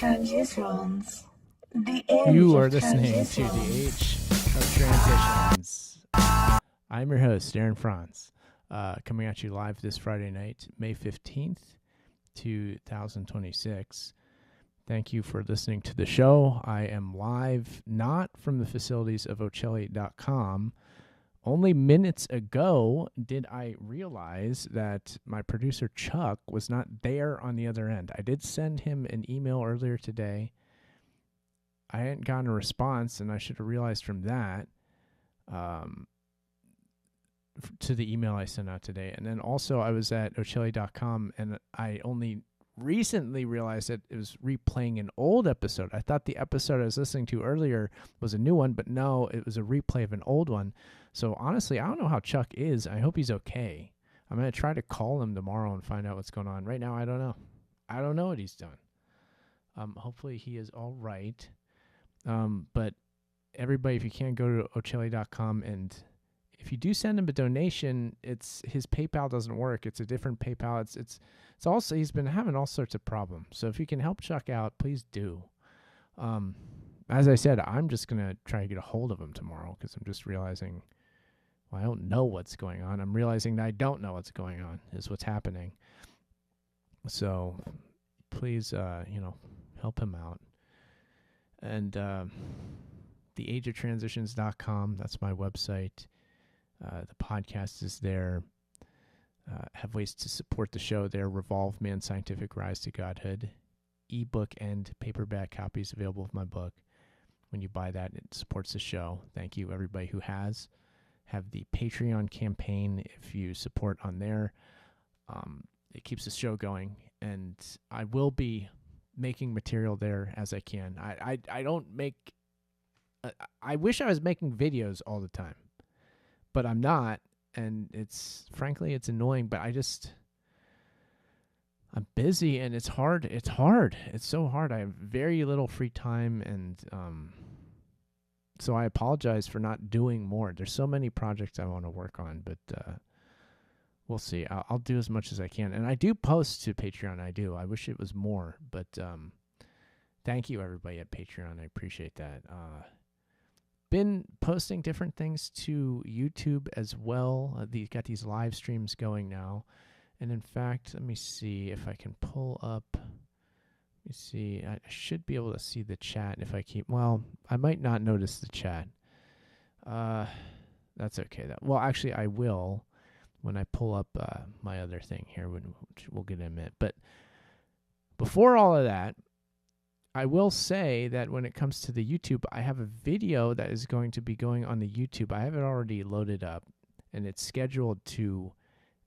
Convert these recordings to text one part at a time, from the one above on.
transitions. You are listening to the Age of Transitions. I'm your host, Aaron Franz, coming at you live this Friday night, May 15th, 2026. Thank you for listening to the show. I am live, not from the facilities of Ocelli.com. Only minutes ago did I realize that my producer Chuck was not there on the other end. I did send him an email earlier today. I hadn't gotten a response, and I should have realized from that to the email I sent out today. And then also I was at Ocelli.com, and I only recently realized that it was replaying an old episode. I thought the episode I was listening to earlier was a new one, but no, it was a replay of an old one. So honestly, I don't know how Chuck is. I hope he's okay. I'm going to try to call him tomorrow and find out what's going on. Right now, I don't know. I don't know what he's done. Hopefully he is all right. But everybody, if you can, go to Ocelli.com, and if you do send him a donation, his PayPal doesn't work. It's a different PayPal. It's also, he's been having all sorts of problems. So if you can help Chuck out, please do. As I said, I'm just going to try to get a hold of him tomorrow, because I'm just realizing, well, I don't know what's going on. I'm realizing that I don't know what's going on is what's happening. So please, help him out. And theageoftransitions.com, that's my website. The podcast is there. Have ways to support the show there. Revolve Man Scientific Rise to Godhood. Ebook and paperback copies available of my book. When you buy that, it supports the show. Thank you, everybody who has. Have the Patreon campaign. If you support on there, it keeps the show going. And I will be making material there as I can. I don't make... I wish I was making videos all the time, but I'm not. And frankly, it's annoying, but I'm busy, and it's hard. It's hard. It's so hard. I have very little free time, and so I apologize for not doing more. There's so many projects I want to work on, but we'll see. I'll do as much as I can. And I do post to Patreon. I do. I wish it was more, but thank you, everybody at Patreon. I appreciate that. Been posting different things to YouTube as well. Got these live streams going now. And in fact, let me see if I can pull up. Let me see. I should be able to see the chat if I keep... Well, I might not notice the chat. That's okay. Well, actually, I will when I pull up my other thing here, which we'll get in a minute. But before all of that, I will say that when it comes to the YouTube, I have a video that is going to be going on the YouTube. I have it already loaded up, and it's scheduled to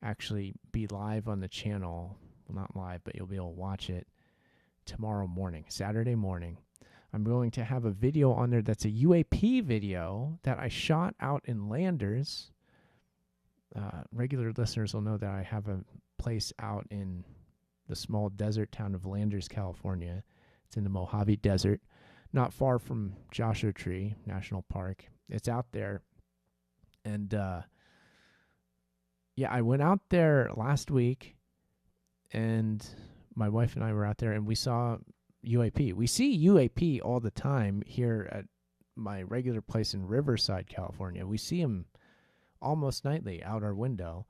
actually be live on the channel. Well, not live, but you'll be able to watch it tomorrow morning, Saturday morning. I'm going to have a video on there that's a UAP video that I shot out in Landers. Regular listeners will know that I have a place out in the small desert town of Landers, California. It's in the Mojave Desert, not far from Joshua Tree National Park. It's out there. And I went out there last week, and my wife and I were out there, and we saw UAP. We see UAP all the time here at my regular place in Riverside, California. We see them almost nightly out our window.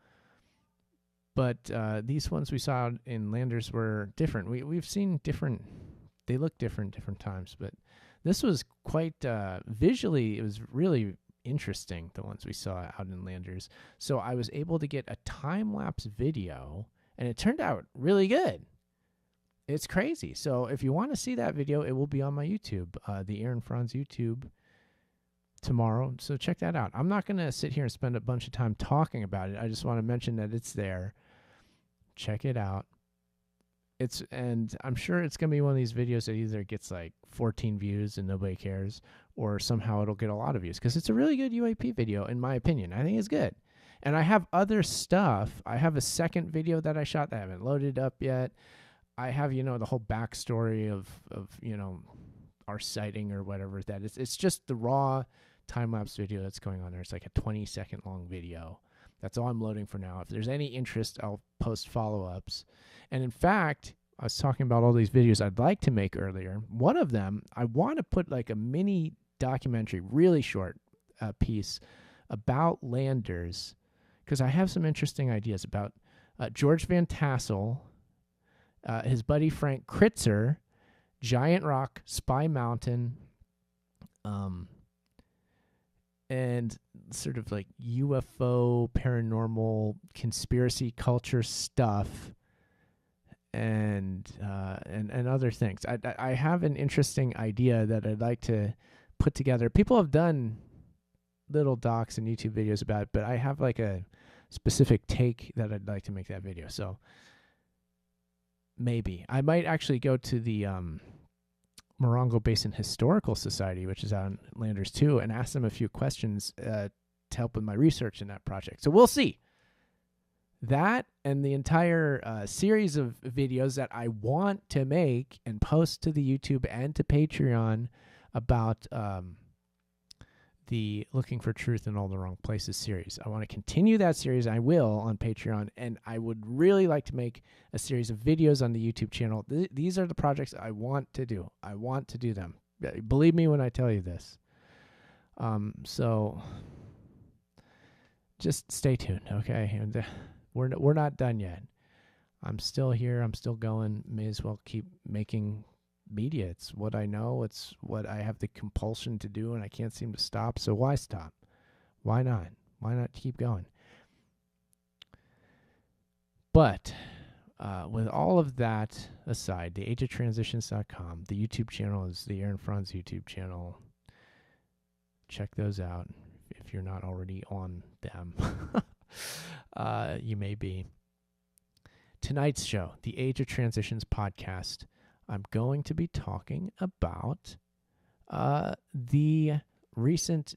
But these ones we saw in Landers were different. We've seen different... They look different times, but this was quite visually, it was really interesting, the ones we saw out in Landers. So I was able to get a time-lapse video, and it turned out really good. It's crazy. So if you want to see that video, it will be on my YouTube, the Aaron Franz YouTube, tomorrow. So check that out. I'm not going to sit here and spend a bunch of time talking about it. I just want to mention that it's there. Check it out. And I'm sure it's going to be one of these videos that either gets like 14 views and nobody cares, or somehow it'll get a lot of views, because it's a really good UAP video, in my opinion. I think it's good. And I have other stuff. I have a second video that I shot that I haven't loaded up yet. I have, the whole backstory of our sighting or whatever that is. It's just the raw time-lapse video that's going on there. It's like a 20-second long video. That's all I'm loading for now. If there's any interest, I'll post follow-ups. And in fact, I was talking about all these videos I'd like to make earlier. One of them, I want to put like a mini documentary, really short piece about landers, because I have some interesting ideas about George Van Tassel, his buddy Frank Kritzer, Giant Rock, Spy Mountain, and sort of like UFO, paranormal, conspiracy culture stuff, and other things. I have an interesting idea that I'd like to put together. People have done little docs and YouTube videos about it, but I have like a specific take that I'd like to make that video. So maybe I might actually go to the Morongo Basin Historical Society, which is out in Landers too, and ask them a few questions to help with my research in that project. So we'll see. That and the entire series of videos that I want to make and post to the YouTube and to Patreon about the Looking for Truth in All the Wrong Places series. I want to continue that series. I will on Patreon, and I would really like to make a series of videos on the YouTube channel. These are the projects I want to do. I want to do them. Believe me when I tell you this. So just stay tuned, okay? And we're not done yet. I'm still here. I'm still going. May as well keep making media. It's what I know. It's what I have the compulsion to do, and I can't seem to stop. So why stop? Why not? Why not keep going? But with all of that aside, theageoftransitions.com, the YouTube channel is the Aaron Franz YouTube channel. Check those out if you're not already on them. You may be. Tonight's show, the Age of Transitions podcast, I'm going to be talking about the recent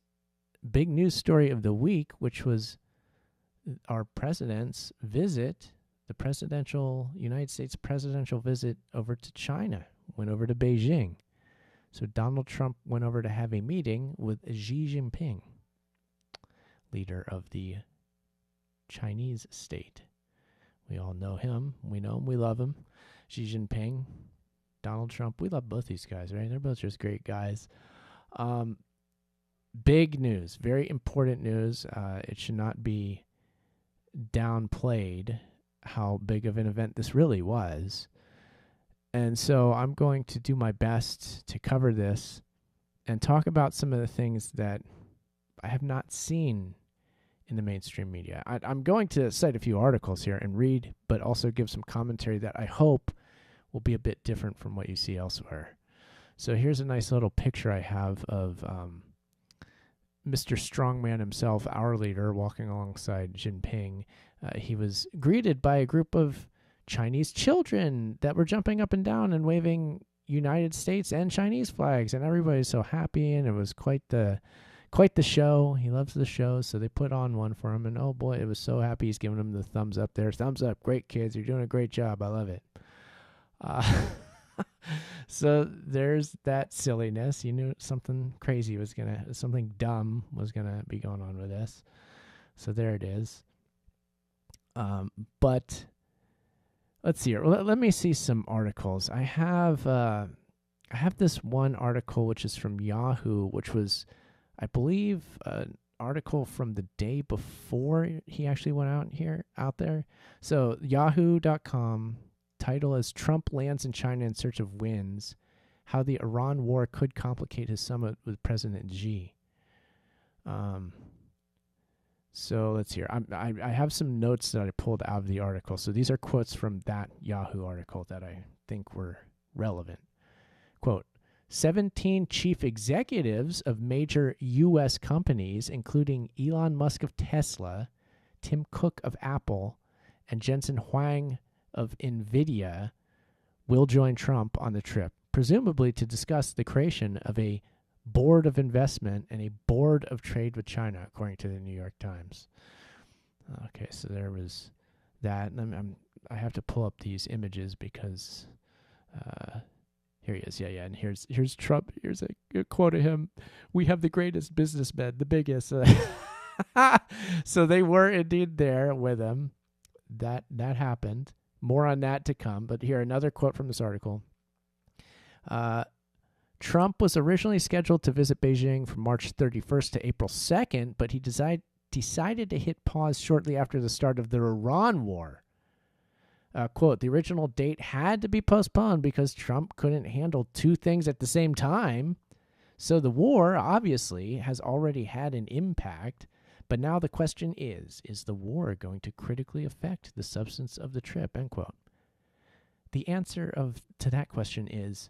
big news story of the week, which was our president's visit, the United States presidential visit over to China, went over to Beijing. So Donald Trump went over to have a meeting with Xi Jinping, leader of the Chinese state. We all know him. We know him. We love him. Xi Jinping, Donald Trump. We love both these guys, right? They're both just great guys. Big news. Very important news. It should not be downplayed how big of an event this really was. And so I'm going to do my best to cover this and talk about some of the things that I have not seen in the mainstream media. I'm going to cite a few articles here and read, but also give some commentary that I hope will be a bit different from what you see elsewhere. So here's a nice little picture I have of Mr. Strongman himself, our leader, walking alongside Jinping. He was greeted by a group of Chinese children that were jumping up and down and waving United States and Chinese flags, and everybody's so happy, and it was quite the show. He loves the show, so they put on one for him, and oh boy, it was so happy. He's giving them the thumbs up there. Thumbs up. Great kids. You're doing a great job. I love it. So there's that silliness. You knew something crazy something dumb was gonna be going on with this. So there it is. But let's see here. Let me see some articles. I have this one article which is from Yahoo, which was, I believe, an article from the day before he actually went out there. So yahoo.com, title is Trump lands in China in search of wins, how the Iran war could complicate his summit with President Xi. So let's hear. I have some notes that I pulled out of the article. So these are quotes from that Yahoo article that I think were relevant. Quote, 17 chief executives of major U.S. companies, including Elon Musk of Tesla, Tim Cook of Apple, and Jensen Huang of NVIDIA, will join Trump on the trip, presumably to discuss the creation of a board of investment and a board of trade with China, according to the New York Times. Okay, so there was that. And I have to pull up these images because here he is. Yeah. And here's Trump. Here's a quote of him. We have the greatest businessmen, the biggest. So they were indeed there with him. That happened. More on that to come. But here, another quote from this article. Trump was originally scheduled to visit Beijing from March 31st to April 2nd, but he decided to hit pause shortly after the start of the Iran war. Quote, the original date had to be postponed because Trump couldn't handle two things at the same time. So the war, obviously, has already had an impact. But now the question is the war going to critically affect the substance of the trip, end quote. The answer to that question is,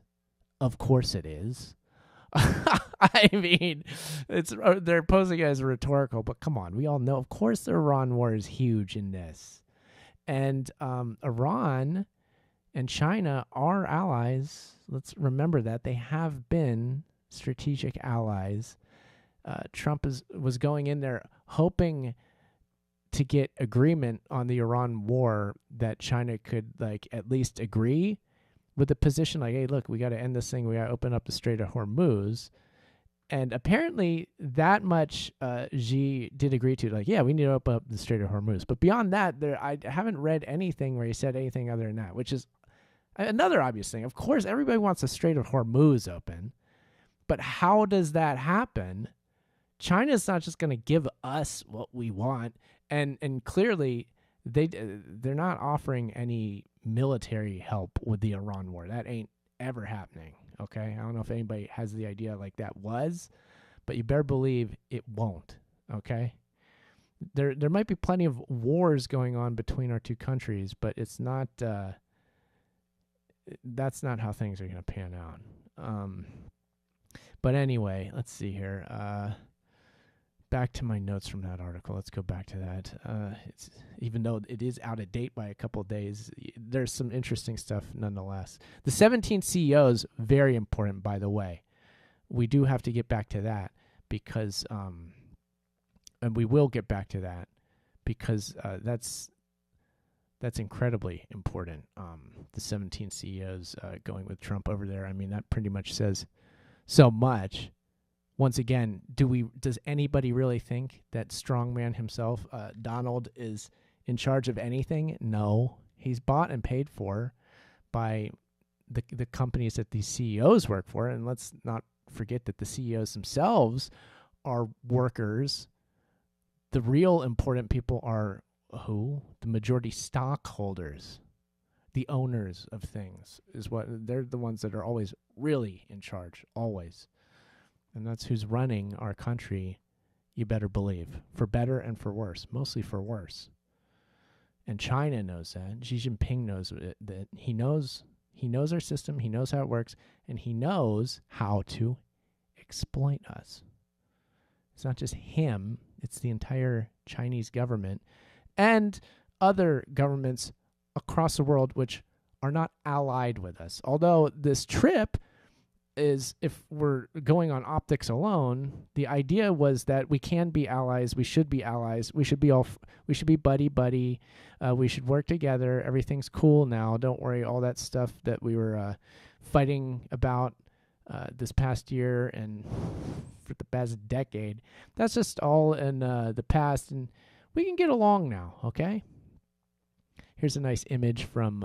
of course it is. I mean, they're posing it as rhetorical, but come on, we all know, of course the Iran war is huge in this. And Iran and China are allies. Let's remember that. They have been strategic allies. Trump was going in there hoping to get agreement on the Iran war that China could at least agree with the position hey, look, we got to end this thing. We got to open up the Strait of Hormuz. And apparently that much Xi did agree to. Yeah, we need to open up the Strait of Hormuz. But beyond that, I haven't read anything where he said anything other than that, which is another obvious thing. Of course, everybody wants the Strait of Hormuz open. But how does that happen? China's not just going to give us what we want. And clearly, they're not offering any military help with the Iran war. That ain't ever happening, okay? I don't know if anybody has the idea that was, but you better believe it won't, okay? There might be plenty of wars going on between our two countries, but it's not that's not how things are going to pan out. But anyway, let's see here. Back to my notes from that article. Let's go back to that. It's, even though it is out of date by a couple of days, there's some interesting stuff nonetheless. The 17 CEOs, very important, by the way. We do have to get back to that because, and we will get back to that because that's incredibly important. The 17 CEOs going with Trump over there. I mean, that pretty much says so much. Once again, does anybody really think that strongman himself, Donald, is in charge of anything? No. He's bought and paid for by the companies that these CEOs work for. And let's not forget that the CEOs themselves are workers. The real important people are who? The majority stockholders. The owners of things they're the ones that are always really in charge, always. And that's who's running our country, you better believe, for better and for worse, mostly for worse. And China knows that. Xi Jinping knows it, that he knows our system, he knows how it works, and he knows how to exploit us. It's not just him, it's the entire Chinese government and other governments across the world which are not allied with us. Although this trip is, if we're going on optics alone, the idea was that we can be allies, we should be allies, we should be buddy, we should work together, everything's cool now, don't worry, all that stuff that we were fighting about this past year and for the past decade, that's just all in the past, and we can get along now, okay? Here's a nice image from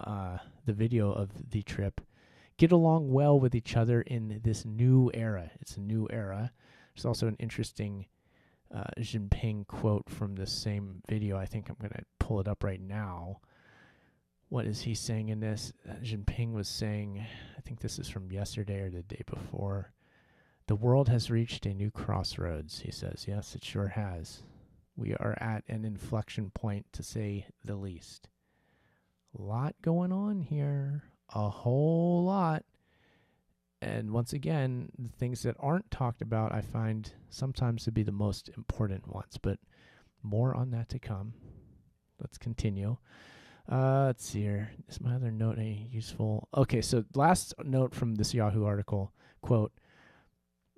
the video of the trip. Get along well with each other in this new era. It's a new era. There's also an interesting Jinping quote from this same video. I think I'm going to pull it up right now. What is he saying in this? Jinping was saying, I think this is from yesterday or the day before, the world has reached a new crossroads, he says. Yes, it sure has. We are at an inflection point, to say the least. A lot going on here. A whole lot. And once again, the things that aren't talked about, I find sometimes to be the most important ones. But more on that to come. Let's continue. Let's see here. Is my other note any useful? Okay, so last note from this Yahoo article, quote,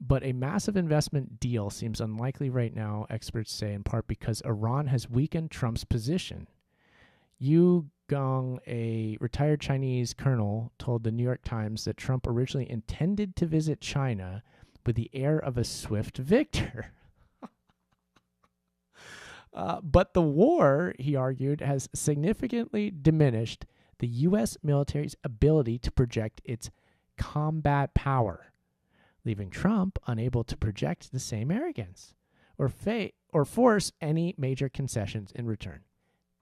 but a massive investment deal seems unlikely right now, experts say, in part because Iran has weakened Trump's position. Yu Gong, a retired Chinese colonel, told the New York Times that Trump originally intended to visit China with the air of a swift victor. But the war, he argued, has significantly diminished the U.S. military's ability to project its combat power, leaving Trump unable to project the same arrogance or force any major concessions in return.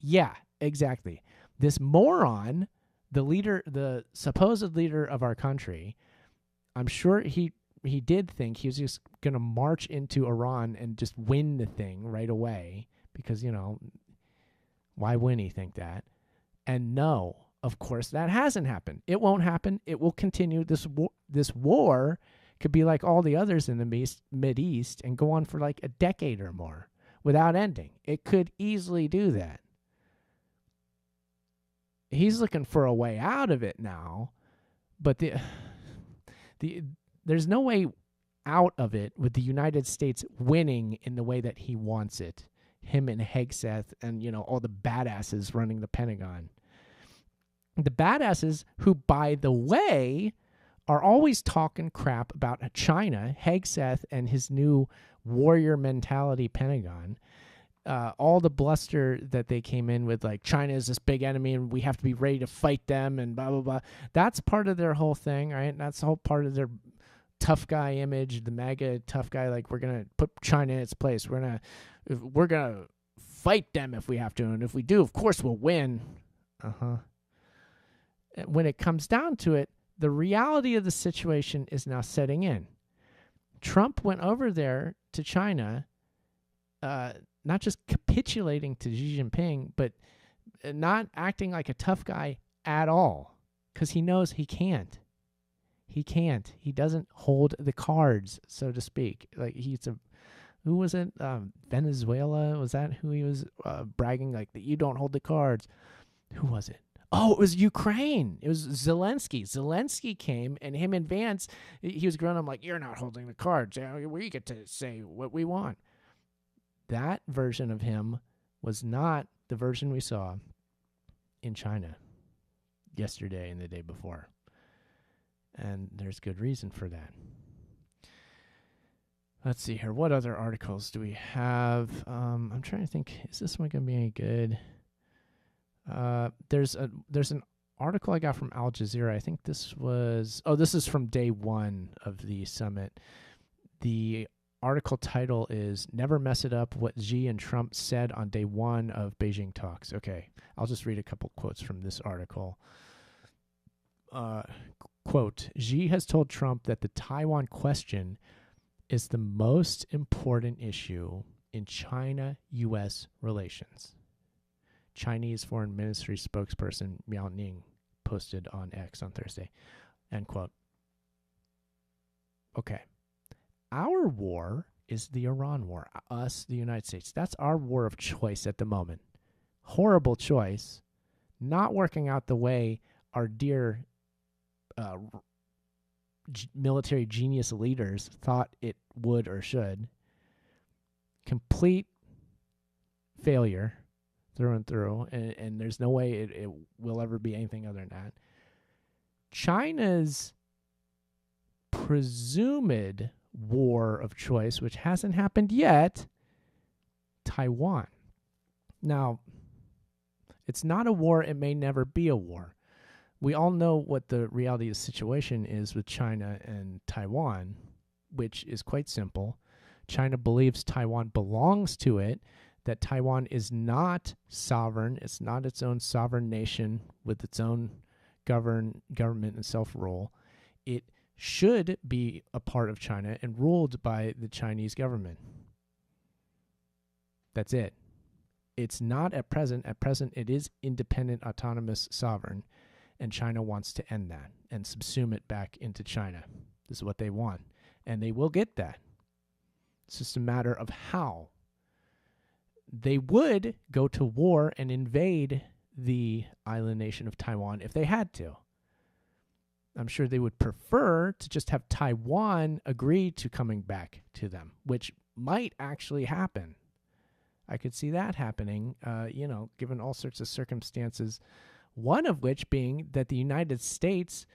Yeah, exactly. This moron, the supposed leader of our country, I'm sure he did think he was just going to march into Iran and just win the thing right away because, why wouldn't he think that? And no, of course, that hasn't happened. It won't happen. It will continue. This war could be like all the others in the Mideast and go on for like a decade or more without ending. It could easily do that. He's looking for a way out of it now, but there's no way out of it with the United States winning in the way that he wants it. Him and Hegseth and, all the badasses running the Pentagon. The badasses who, by the way, are always talking crap about China, Hegseth and his new warrior mentality Pentagon. All the bluster that they came in with, like, China is this big enemy and we have to be ready to fight them and blah, blah, blah. That's part of their whole thing, right? That's the whole part of their tough guy image, the MAGA tough guy. Like, we're going to put China in its place. We're going to fight them if we have to. And if we do, of course, we'll win. When it comes down to it, the reality of the situation is now setting in. Trump went over there to China, not just capitulating to Xi Jinping, but not acting like a tough guy at all, because he knows he can't. He can't. He doesn't hold the cards, so to speak. Like, who was it? Venezuela? Was that who he was bragging like that? You don't hold the cards. Who was it? Oh, it was Ukraine. It was Zelensky. Zelensky came, and him and Vance, he was growing up like, you're not holding the cards. We get to say what we want. That version of him was not the version we saw in China yesterday and the day before. And there's good reason for that. Let's see here. What other articles do we have? I'm trying to think. Is this one going to be any good? There's an article I got from Al Jazeera. I think this is from day one of the summit. The article title is "Never Mess It Up: What Xi and Trump Said on Day One of Beijing Talks." Okay, I'll just read a couple quotes from this article. Quote, Xi has told Trump that the Taiwan question is the most important issue in China-U.S. relations. Chinese Foreign Ministry spokesperson Miao Ning posted on X on Thursday. End quote. Okay. Our war is the Iran war. Us, the United States. That's our war of choice at the moment. Horrible choice. Not working out the way our dear military genius leaders thought it would or should. Complete failure through and through, and there's no way it will ever be anything other than that. China's presumed war of choice, which hasn't happened yet, Taiwan. Now, it's not a war. It may never be a war. We all know what the reality of the situation is with China and Taiwan, which is quite simple. China believes Taiwan belongs to it, that Taiwan is not sovereign. It's not its own sovereign nation with its own government and self-rule. It should be a part of China and ruled by the Chinese government. That's it. It's not at present. At present, it is independent, autonomous, sovereign. And China wants to end that and subsume it back into China. This is what they want. And they will get that. It's just a matter of how. They would go to war and invade the island nation of Taiwan if they had to. I'm sure they would prefer to just have Taiwan agree to coming back to them, which might actually happen. I could see that happening, given all sorts of circumstances. One of which being that the United States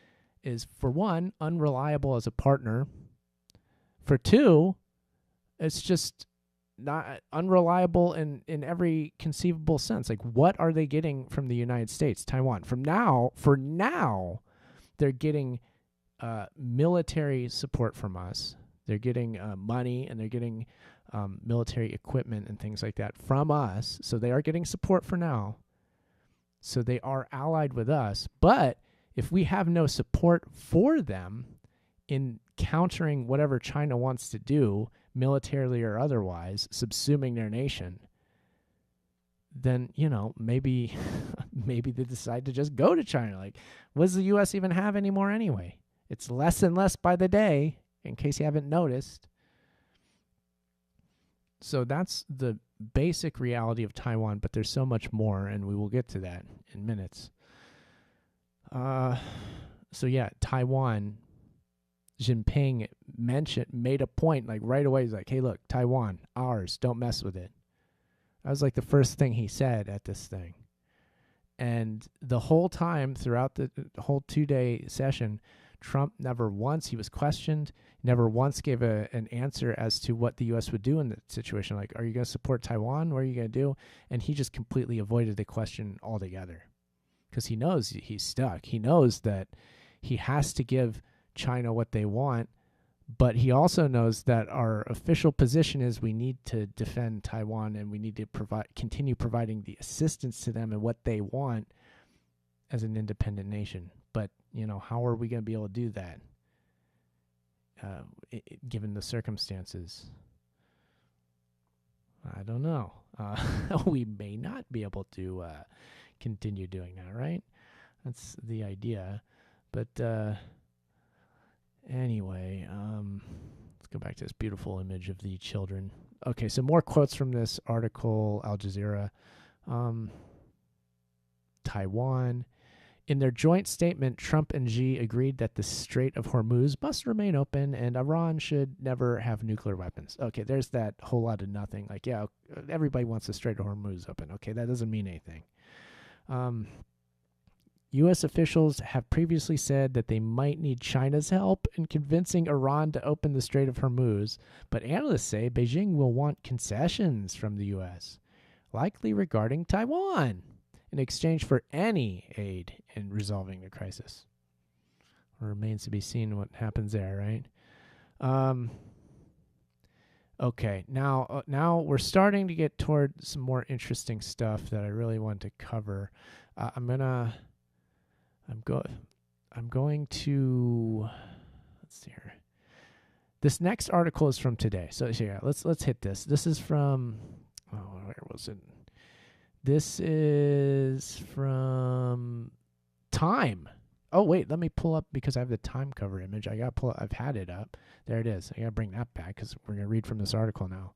is, for one, unreliable as a partner. For two, it's just not unreliable in every conceivable sense. Like, what are they getting from the United States? Taiwan. For now, they're getting military support from us. They're getting money, and they're getting military equipment and things like that from us. So they are getting support for now. So they are allied with us. But if we have no support for them in countering whatever China wants to do, militarily or otherwise, subsuming their nation, then, maybe they decide to just go to China. Like, what does the U.S. even have anymore anyway? It's less and less by the day, in case you haven't noticed. So that's the basic reality of Taiwan, but there's so much more, and we will get to that in minutes. So yeah, Taiwan, Jinping made a point, like right away. He's like, hey, look, Taiwan, ours, don't mess with it. That was like the first thing he said at this thing. And the whole time, throughout the whole 2-day session, Trump never once, he was questioned, never once gave an answer as to what the U.S. would do in that situation. Like, are you going to support Taiwan? What are you going to do? And he just completely avoided the question altogether, because he knows he's stuck. He knows that he has to give China what they want, but he also knows that our official position is we need to defend Taiwan, and we need to continue providing the assistance to them and what they want as an independent nation. But, how are we going to be able to do that given the circumstances? I don't know. We may not be able to continue doing that, right? That's the idea. But anyway, let's go back to this beautiful image of the children. Okay, so more quotes from this article, Al Jazeera. Taiwan. In their joint statement, Trump and Xi agreed that the Strait of Hormuz must remain open and Iran should never have nuclear weapons. Okay, there's that whole lot of nothing. Like, yeah, everybody wants the Strait of Hormuz open. Okay, that doesn't mean anything. U.S. officials have previously said that they might need China's help in convincing Iran to open the Strait of Hormuz, but analysts say Beijing will want concessions from the U.S., likely regarding Taiwan, in exchange for any aid in resolving the crisis. It remains to be seen what happens there, right? Okay, now we're starting to get toward some more interesting stuff that I really want to cover. I'm going to, let's see here. This next article is from today. So yeah, let's hit this. This is from, where was it? This is from Time. Oh, wait, let me pull up, because I have the Time cover image. I got to pull up. I've had it up. There it is. I got to bring that back, because we're going to read from this article now.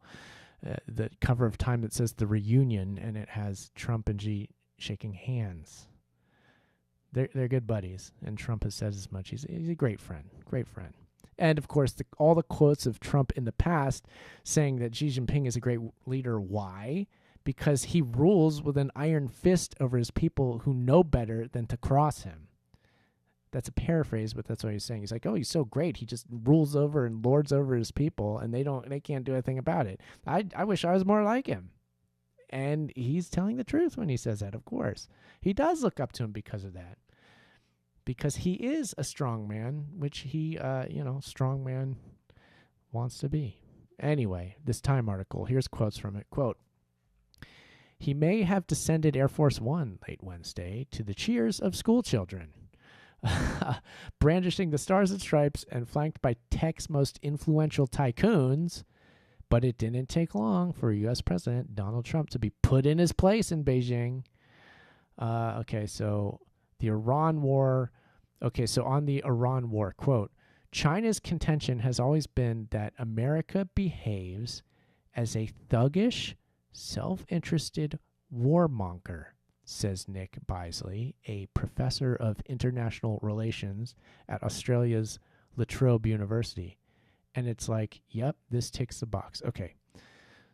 The cover of Time that says The Reunion, and it has Trump and Xi shaking hands. They're good buddies, and Trump has said as much. He's a great friend, And, of course, all the quotes of Trump in the past saying that Xi Jinping is a great leader. Why? Because he rules with an iron fist over his people who know better than to cross him. That's a paraphrase, but that's what he's saying. He's like, oh, he's so great. He just rules over and lords over his people, and they can't do anything about it. I wish I was more like him. And he's telling the truth when he says that, of course. He does look up to him because of that. Because he is a strong man, which he, strong man wants to be. Anyway, this Time article, here's quotes from it. Quote, he may have descended Air Force One late Wednesday to the cheers of school children, brandishing the stars and stripes and flanked by tech's most influential tycoons. But it didn't take long for U.S. President Donald Trump to be put in his place in Beijing. Okay, so the Iran war. Okay, so on the Iran war, quote, China's contention has always been that America behaves as a thuggish, self-interested warmonger, says Nick Bisley, a professor of international relations at Australia's La Trobe University. And it's like, yep, this ticks the box. Okay,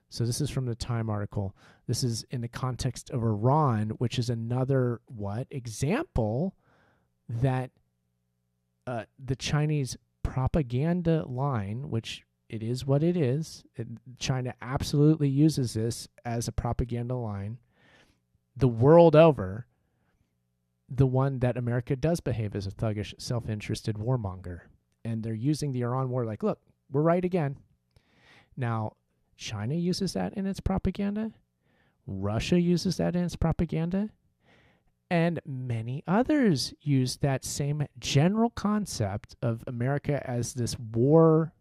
so this is from the Time article. This is in the context of Iran, which is another, example that the Chinese propaganda line, which It is what it is. China absolutely uses this as a propaganda line the world over. The one that America does behave as a thuggish, self-interested warmonger. And they're using the Iran war like, look, we're right again. Now, China uses that in its propaganda. Russia uses that in its propaganda. And many others use that same general concept of America as this war,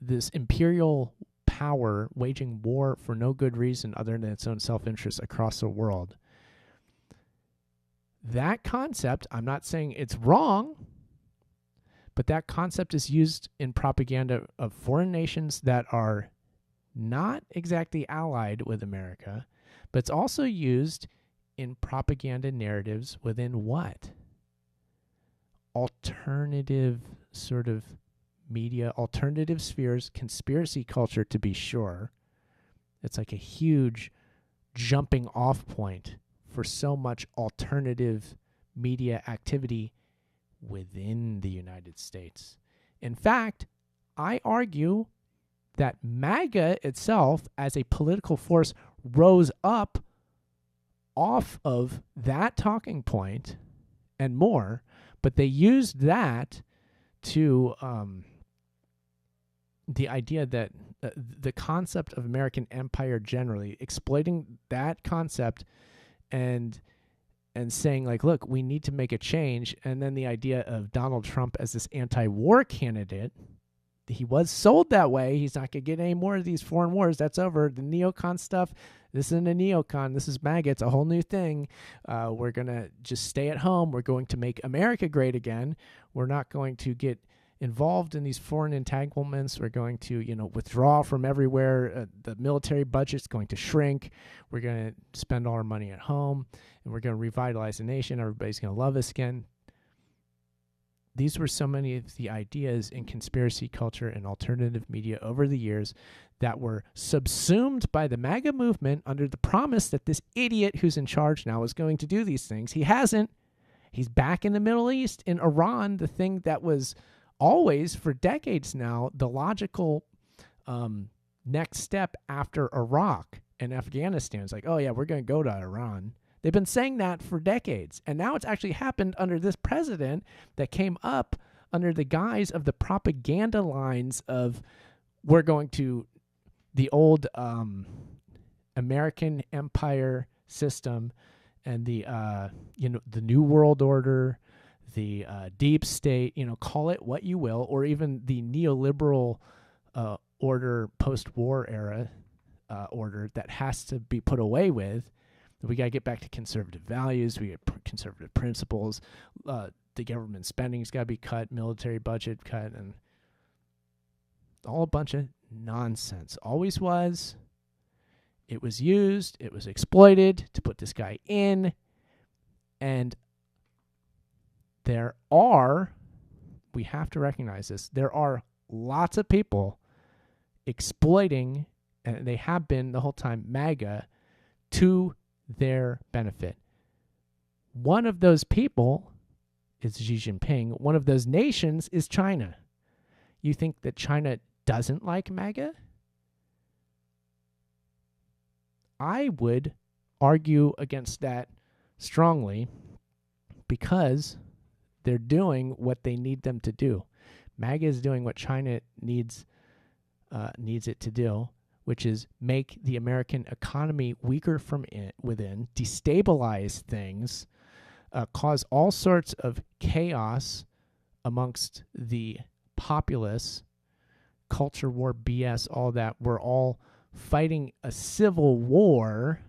this imperial power waging war for no good reason other than its own self-interest across the world. That concept, I'm not saying it's wrong, but that concept is used in propaganda of foreign nations that are not exactly allied with America, but it's also used in propaganda narratives within what? Alternative sort of media, alternative spheres, conspiracy culture to be sure. It's like a huge jumping off point for so much alternative media activity within the United States. In fact, I argue that MAGA itself as a political force rose up off of that talking point and more, but they used that to the idea that the concept of American empire generally, exploiting that concept and saying like, look, we need to make a change. And then the idea of Donald Trump as this anti-war candidate, he was sold that way. He's not going to get any more of these foreign wars. That's over. The neocon stuff, this isn't a neocon. This is MAGA. It's a whole new thing. We're going to just stay at home. We're going to make America great again. We're not going to get involved in these foreign entanglements. We're going to, withdraw from everywhere. The military budget's going to shrink. We're going to spend all our money at home, and we're going to revitalize the nation. Everybody's going to love us again. These were so many of the ideas in conspiracy culture and alternative media over the years that were subsumed by the MAGA movement under the promise that this idiot who's in charge now is going to do these things. He hasn't. He's back in the Middle East, in Iran, the thing that was always, for decades now, the logical next step after Iraq and Afghanistan. It's like, oh yeah, we're going to go to Iran. They've been saying that for decades. And now it's actually happened under this president that came up under the guise of the propaganda lines of we're going to the old American empire system and the New World Order, the deep state, call it what you will, or even the neoliberal order, post-war era order that has to be put away with. We got to get back to conservative values. We got conservative principles. The government spending's got to be cut, military budget cut, and all a bunch of nonsense. Always was. It was used. It was exploited to put this guy in. And we have to recognize this, there are lots of people exploiting, and they have been the whole time, MAGA to their benefit. One of those people is Xi Jinping. One of those nations is China. You think that China doesn't like MAGA? I would argue against that strongly because they're doing what they need them to do. MAGA is doing what China needs it to do, which is make the American economy weaker from within, destabilize things, cause all sorts of chaos amongst the populace, culture war, BS, all that. We're all fighting a civil war,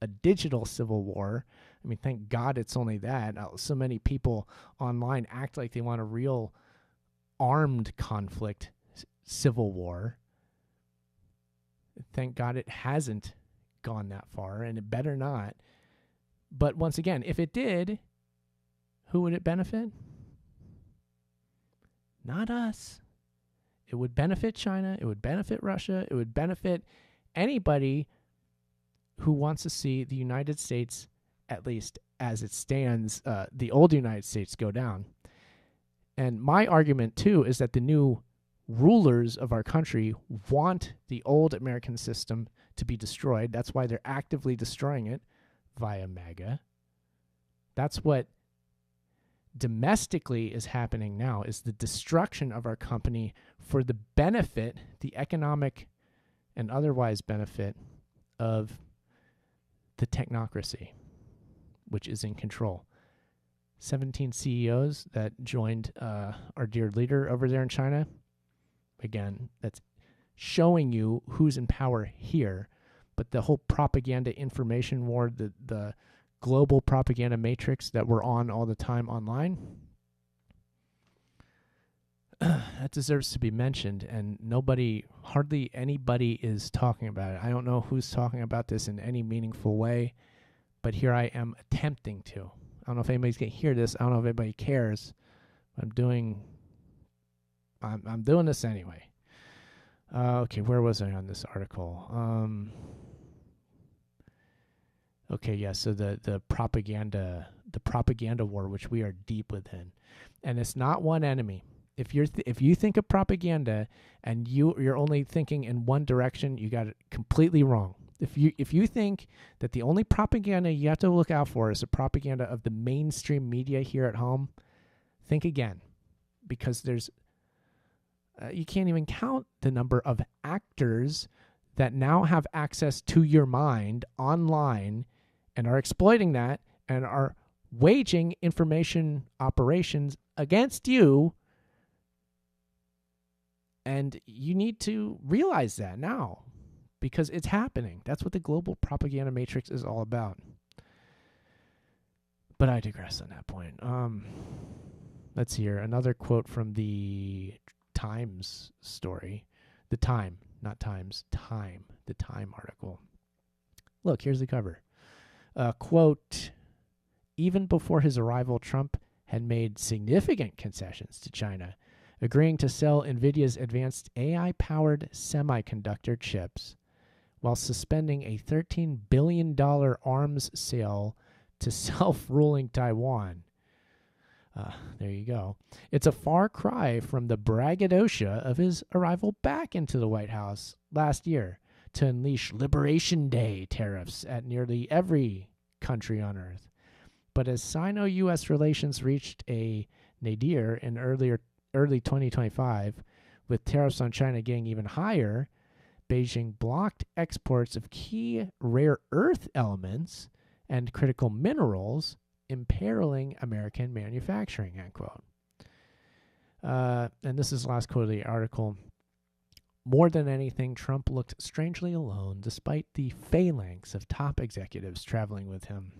a digital civil war. I mean, thank God it's only that. So many people online act like they want a real armed conflict, civil war. Thank God it hasn't gone that far, and it better not. But once again, if it did, who would it benefit? Not us. It would benefit China. It would benefit Russia. It would benefit anybody who wants to see the United States, at least as it stands, the old United States, go down. And my argument, too, is that the new rulers of our country want the old American system to be destroyed. That's why they're actively destroying it via MAGA. That's what domestically is happening now, is the destruction of our company for the benefit, the economic and otherwise benefit of the technocracy, which is in control. 17 CEOs that joined our dear leader over there in China. Again, that's showing you who's in power here. But the whole propaganda information war, the global propaganda matrix that we're on all the time online, that deserves to be mentioned. And hardly anybody is talking about it. I don't know who's talking about this in any meaningful way, but here I am attempting to. I don't know if anybody's going to hear this. I don't know if anybody cares. I'm doing this anyway. Okay, where was I on this article? Okay, yeah, so the propaganda war, which we are deep within. And it's not one enemy. If you think of propaganda and you're only thinking in one direction, you got it completely wrong. If you think that the only propaganda you have to look out for is the propaganda of the mainstream media here at home, think again, because there's you can't even count the number of actors that now have access to your mind online and are exploiting that and are waging information operations against you. And you need to realize that now, because it's happening. That's what the global propaganda matrix is all about. But I digress on that point. Let's hear another quote from the Times story. The Time, not Times, Time. The Time article. Look, here's the cover. Quote, even before his arrival, Trump had made significant concessions to China, agreeing to sell NVIDIA's advanced AI-powered semiconductor chips while suspending a $13 billion arms sale to self-ruling Taiwan. There you go. It's a far cry from the braggadocio of his arrival back into the White House last year to unleash Liberation Day tariffs at nearly every country on Earth. But as Sino-U.S. relations reached a nadir in early 2025, with tariffs on China getting even higher, Beijing blocked exports of key rare earth elements and critical minerals, imperiling American manufacturing, end quote. And this is the last quote of the article. More than anything, Trump looked strangely alone despite the phalanx of top executives traveling with him.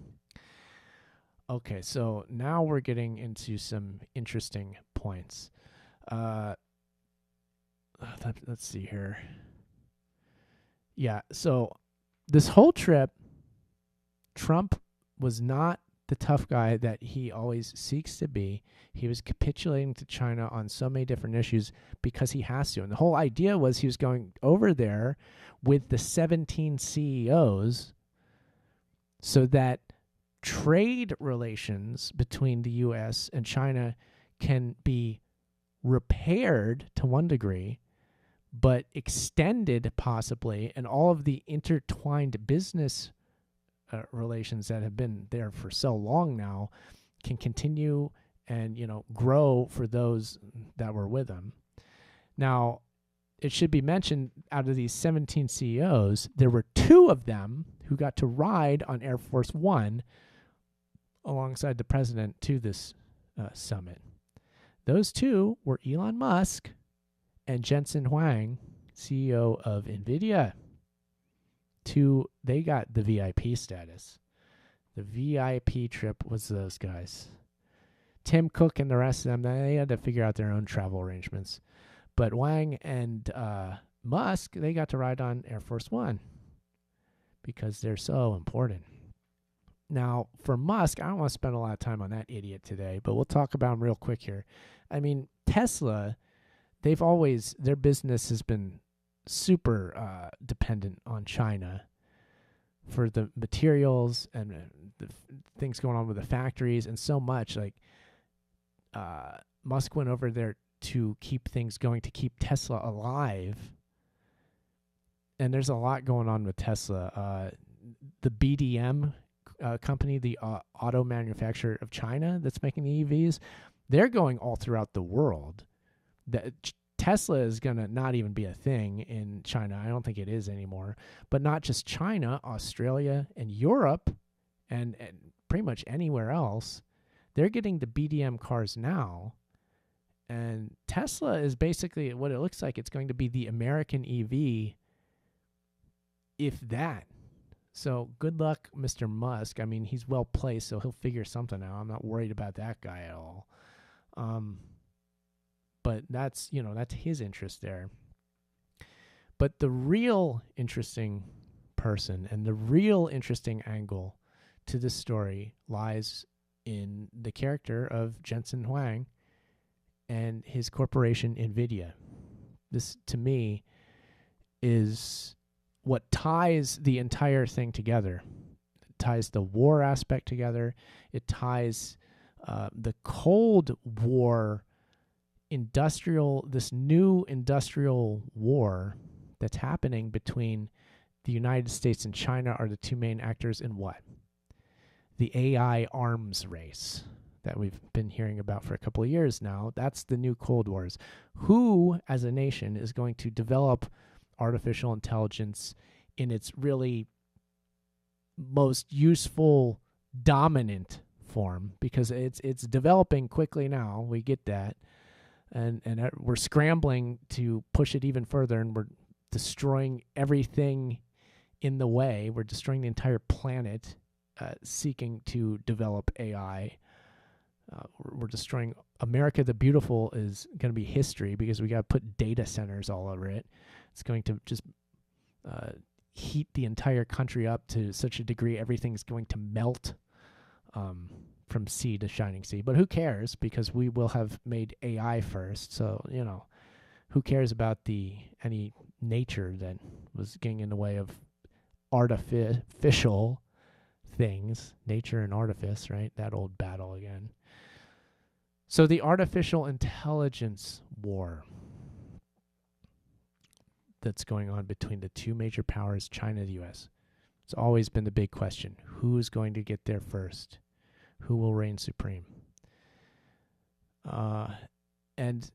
Okay, so now we're getting into some interesting points. Let's see here. Yeah, so this whole trip, Trump was not the tough guy that he always seeks to be. He was capitulating to China on so many different issues because he has to. And the whole idea was he was going over there with the 17 CEOs so that trade relations between the U.S. and China can be repaired to one degree, but extended possibly, and all of the intertwined business relations that have been there for so long now can continue and, grow for those that were with him. Now, it should be mentioned, out of these 17 CEOs, there were 2 of them who got to ride on Air Force One alongside the president to this summit. Those 2 were Elon Musk and Jensen Huang, CEO of NVIDIA. They got the VIP status. The VIP trip was those guys. Tim Cook and the rest of them, they had to figure out their own travel arrangements. But Wang and Musk, they got to ride on Air Force One because they're so important. Now, for Musk, I don't want to spend a lot of time on that idiot today, but we'll talk about him real quick here. I mean, Tesla, their business has been super dependent on China for the materials and the things going on with the factories and so much. Like, Musk went over there to keep things going, to keep Tesla alive. And there's a lot going on with Tesla. The BDM company, the auto manufacturer of China that's making the EVs, they're going all throughout the world. Tesla is going to not even be a thing in China. I don't think it is anymore. But not just China, Australia and Europe and pretty much anywhere else, they're getting the BDM cars now. And Tesla is basically what it looks like. It's going to be the American EV, if that. So good luck, Mr. Musk. I mean, he's well placed, so he'll figure something out. I'm not worried about that guy at all. But that's his interest there. But the real interesting person and the real interesting angle to this story lies in the character of Jensen Huang and his corporation NVIDIA. This, to me, is what ties the entire thing together. It ties the war aspect together. It ties the Cold War this new industrial war that's happening between the United States and China are the two main actors in what? The AI arms race that we've been hearing about for a couple of years now. That's the new Cold Wars. Who, as a nation, is going to develop artificial intelligence in its really most useful, dominant form? Because it's developing quickly now. We get that. And we're scrambling to push it even further, and we're destroying everything in the way. We're destroying the entire planet, seeking to develop AI. We're destroying America the Beautiful is going to be history because we got to put data centers all over it. It's going to just heat the entire country up to such a degree everything's going to melt from sea to shining sea. But who cares, because we will have made AI first. So, who cares about any nature that was getting in the way of artificial things, nature and artifice, right? That old battle again. So the artificial intelligence war that's going on between the two major powers, China and the U.S. It's always been the big question. Who's going to get there first? Who will reign supreme? And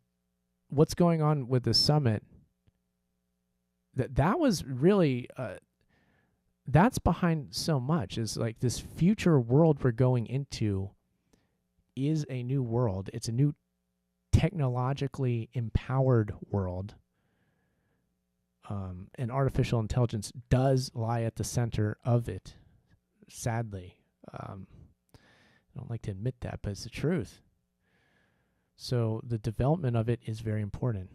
what's going on with the summit, that was really, that's behind so much, is like this future world we're going into is a new world. It's a new technologically empowered world. And artificial intelligence does lie at the center of it, sadly. I don't like to admit that, but it's the truth. So the development of it is very important.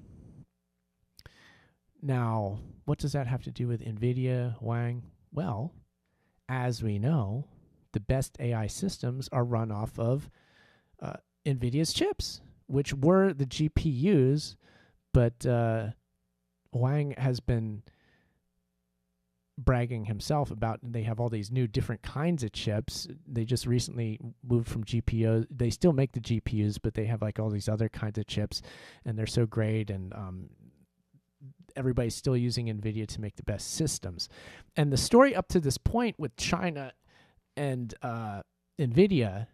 Now, what does that have to do with NVIDIA, Huang? Well, as we know, the best AI systems are run off of NVIDIA's chips, which were the GPUs, but Huang has been bragging himself about they have all these new different kinds of chips. They just recently moved from GPUs. They still make the GPUs, but they have like all these other kinds of chips, and they're so great, and everybody's still using NVIDIA to make the best systems. And the story up to this point with China and NVIDIA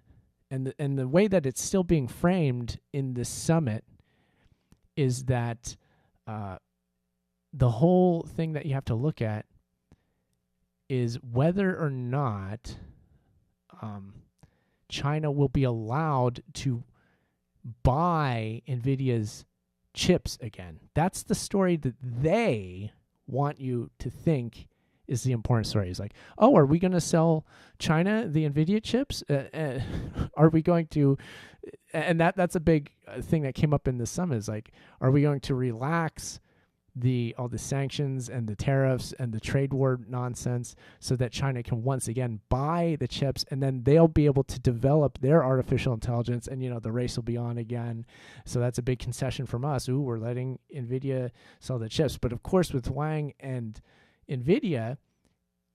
and the way that it's still being framed in this summit is that the whole thing that you have to look at is whether or not China will be allowed to buy NVIDIA's chips again. That's the story that they want you to think is the important story. It's like, oh, are we going to sell China the NVIDIA chips? Are we going to, and that's a big thing that came up in the summit, is like, are we going to relax all the sanctions and the tariffs and the trade war nonsense so that China can once again buy the chips, and then they'll be able to develop their artificial intelligence, and the race will be on again. So that's a big concession from us. Ooh, we're letting NVIDIA sell the chips. But of course with Huang and NVIDIA,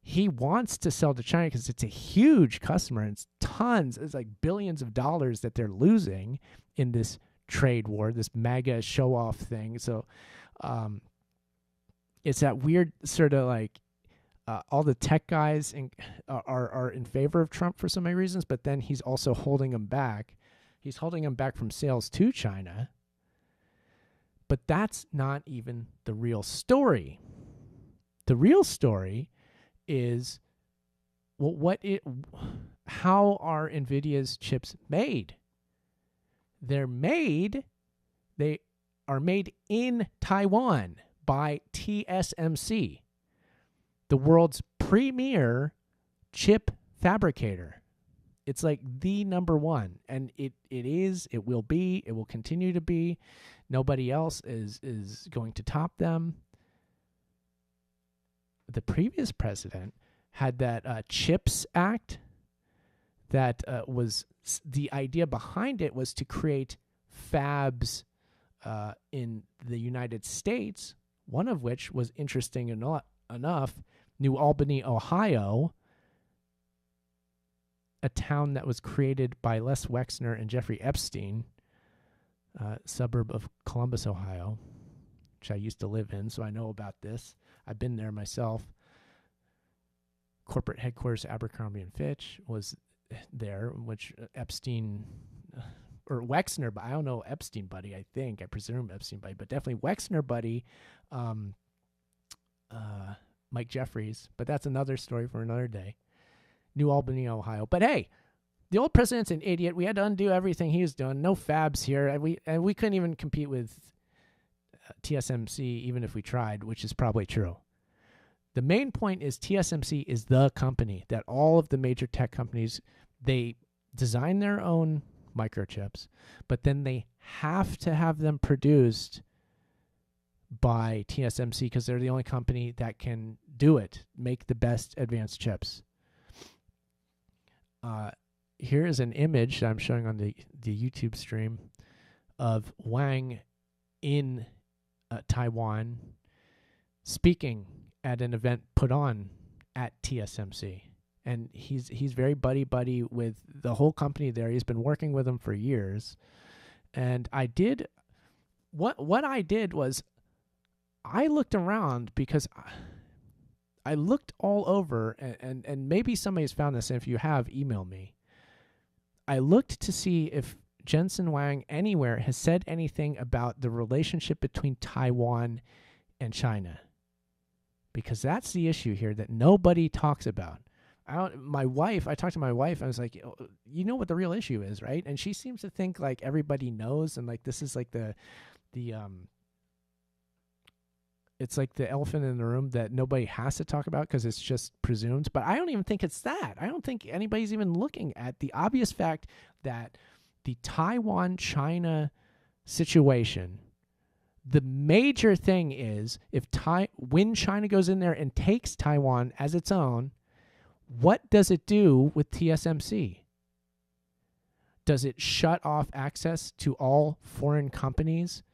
he wants to sell to China because it's a huge customer, and it's like billions of dollars that they're losing in this trade war, this MAGA show-off thing. So it's that weird sort of like all the tech guys are in favor of Trump for so many reasons, but then he's also holding them back. He's holding them back from sales to China. But that's not even the real story. The real story is, well, how are NVIDIA's chips made? They are made in Taiwan by TSMC, the world's premier chip fabricator. It's like the number one, and it will continue to be. Nobody else is going to top them. The previous president had that CHIPS Act that was, the idea behind it was to create fabs in the United States, one of which was, interesting enough, New Albany, Ohio, a town that was created by Les Wexner and Jeffrey Epstein, suburb of Columbus, Ohio, which I used to live in, so I know about this. I've been there myself. Corporate headquarters Abercrombie & Fitch was there, which Epstein, or Wexner, but I don't know Epstein buddy, I presume Epstein buddy, but definitely Wexner buddy, Mike Jeffries, but that's another story for another day. New Albany, Ohio. But hey, the old president's an idiot. We had to undo everything he was doing. No fabs here. And we couldn't even compete with TSMC even if we tried, which is probably true. The main point is TSMC is the company that all of the major tech companies, they design their own microchips, but then they have to have them produced by TSMC because they're the only company that can do it, make the best advanced chips. Here is an image that I'm showing on the YouTube stream of Wang in Taiwan speaking at an event put on at TSMC. And he's very buddy with the whole company there. He's been working with them for years. And what I did was I looked around because I looked all over, and maybe somebody's found this, and if you have, email me. I looked to see if Jensen Huang anywhere has said anything about the relationship between Taiwan and China, because that's the issue here that nobody talks about. I talked to my wife, I was like, you know what the real issue is, right? And she seems to think like everybody knows, and like this is like the it's like the elephant in the room that nobody has to talk about because it's just presumed. But I don't even think it's that. I don't think anybody's even looking at the obvious fact that the Taiwan-China situation, the major thing is when China goes in there and takes Taiwan as its own, what does it do with TSMC? Does it shut off access to all foreign companies?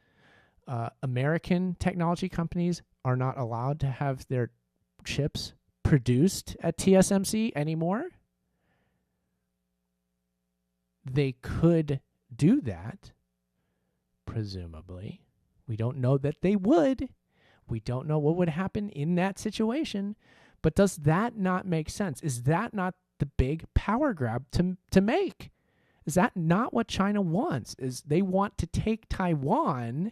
American technology companies are not allowed to have their chips produced at TSMC anymore. They could do that, presumably. We don't know that they would. We don't know what would happen in that situation. But does that not make sense? Is that not the big power grab to make? Is that not what China wants? Is they want to take Taiwan